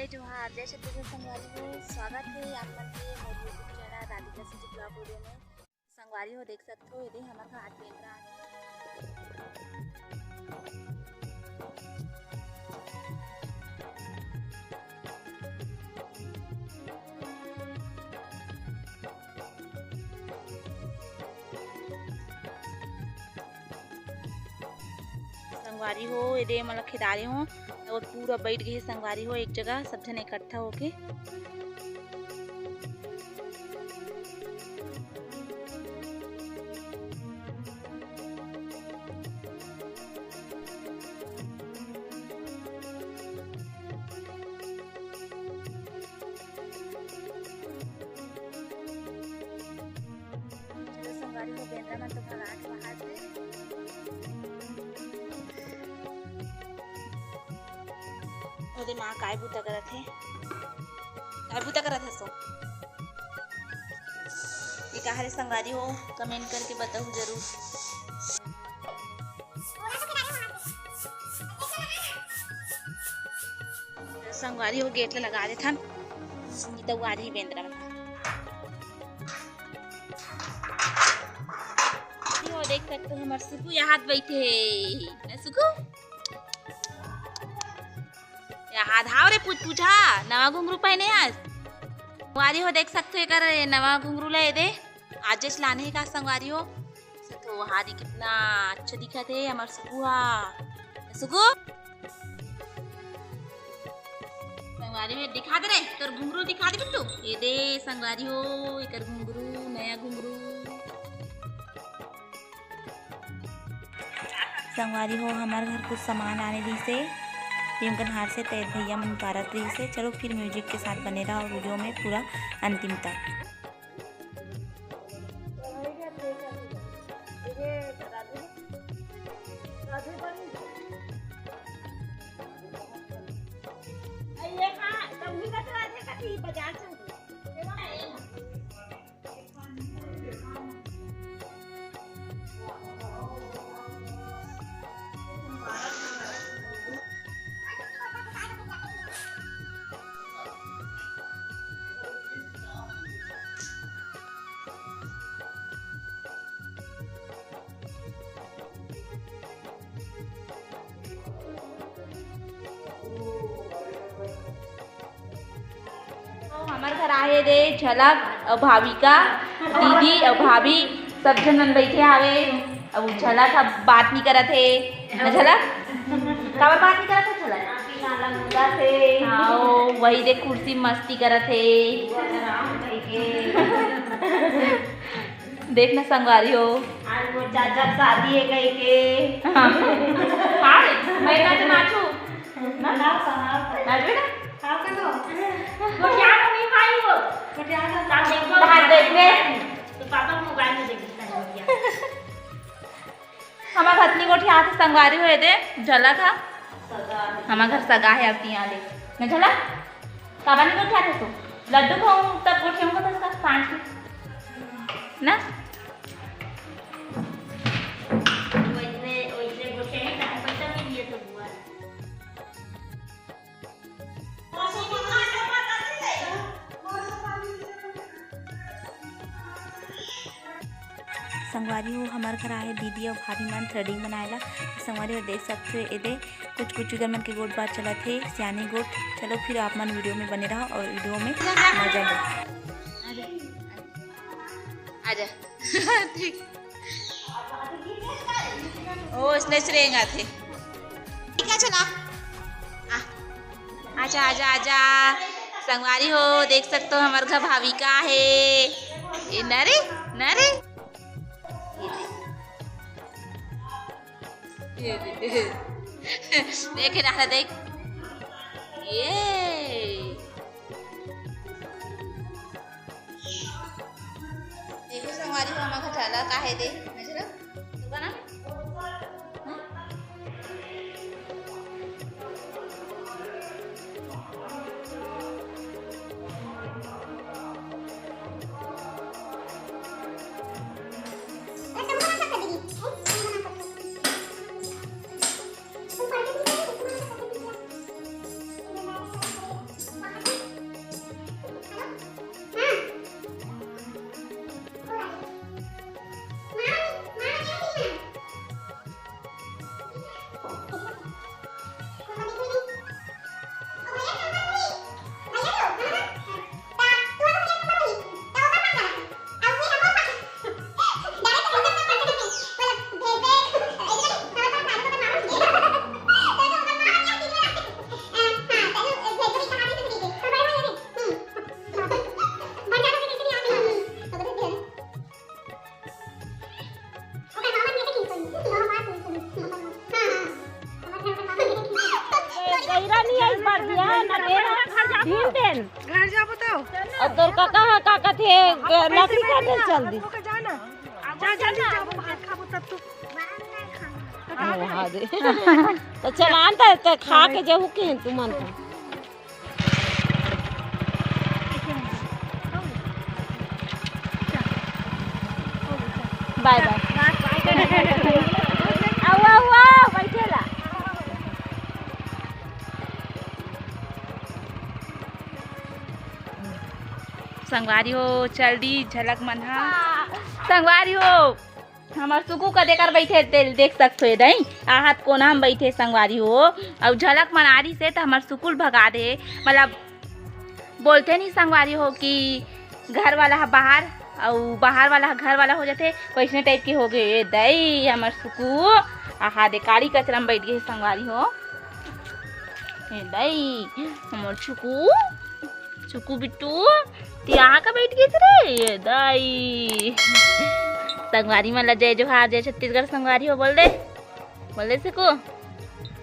जय जोहार जय छत्तीसगढ़ संगवारी हो। स्वागत है आप मन के मोर YouTube channel Radhika Singh blog video में। संगवारी हो देख सकते हो ये हमारा हाथ पेंद्रा संगवारी हो ये मतलब खिदारी हो और पूरा बैठ गए संगवारी हो एक जगह सब जन इकट्ठा होके। चलो संगवारी हो बेंद्रा मन तो भगात बाहर से ओदे माँ काय बूता करत है सो ये कहा रे संगवारी हो कमेंट करके बताओ जरूर। संगवारी हो गेट लगा दे थन तो आ रही बेंद्रा में हो देख सकते हो हमारे सुकू यहाँ बैठे है सुकू हाथ हाव रे पूछा नवा घुंघरू पहने आज संगवारी हो देख सकते हो कर नवा घुंघरू ले दे आज लाने का संगवारी हो तो हादी कितना अच्छा दिखा थे हमार सुकुआ सुकू संगवारी में दिखा दे रे कर घुंघरू दिखा दे बिट्टू ये दे संगवारी हो कर घुंघरू नया घुंघरू संगवारी हो हमारे घर कुछ सामान आने दी से हार से तैयार भैया मन उतारत रही से। चलो फिर म्यूजिक के साथ बने रहा वीडियो में पूरा अंतिम तक। हमारे घर आए दे झलक और भाविका दीदी और भाभी सब जन बैठे आवे अब झलक अब बात नहीं करत है झलक कब बात नहीं करत है झलक हाँ वही देख कुर्सी मस्ती करत है देखना संगवारी हो आज वो चाचा शादी है कहीं के हाँ मैं ना तो नाचू ना नाच बेटा वो क्या नहीं पाई वो देखने तो पापा मोबाइल में देखता हमारा घतनी कोठी हाथ संगवारी हुए थे झलक था हमारा घर सगा है अब यहाँ ले मैं झलक काबा नहीं कोठी आते तो लड्डू खाऊं तब कोठी हमको तो सब 5 ना संगवारी हो हमारे घर आए दीदी और भाभी मन थ्रेडिंग बनाएला संगवारी हो देख सकते हो ये कुछ उधर मन के गोट बात चला थे सियानी गोट। चलो फिर आप मन वीडियो में बने रहो और वीडियो में मजा लो आजा ठीक ओ इसने श्रेंगा थे ठीक है चला आजा आजा आजा संगवारी हो देख सकते हो हमारे घर भाविका है ये नरे नरे देख रहा देख ये देखो संगवारी हो हमारा घटाला का है दे नजर तो ना इस बार दिया ना ढील देन घर जा बताओ। और तोर काका थे लकड़ी काटे चल दी जाना जा जल्दी जा भात खाबो तब तो वहां दे तो चल आंता तो खा के जेहू के तू मन बाय बाय आओ बैठेला संगवारी हो चल दी झलक मनहा संगवारी हो हमार सुकू का देकर बैठे देख सकते हो नहीं आहत कोना हम बैठे संगवारी हो और झलक मनारी से तो हमार सुकुल भगा दे मतलब बोलते नहीं संगवारी हो कि घर वाला है बाहर और बाहर वाला घर वाला हो जाते वैसने टाइप के हो गए दई हमार सुकू आहा दे काली कचरा में बैठ गए संगवारी हो दई हमार चुकू चुकू बिट्टू यहाँ का बैठ गई रे दाई संगवारी मतलब जय जोहार जय छत्तीसगढ़ संगवारी हो बोल दे सुकू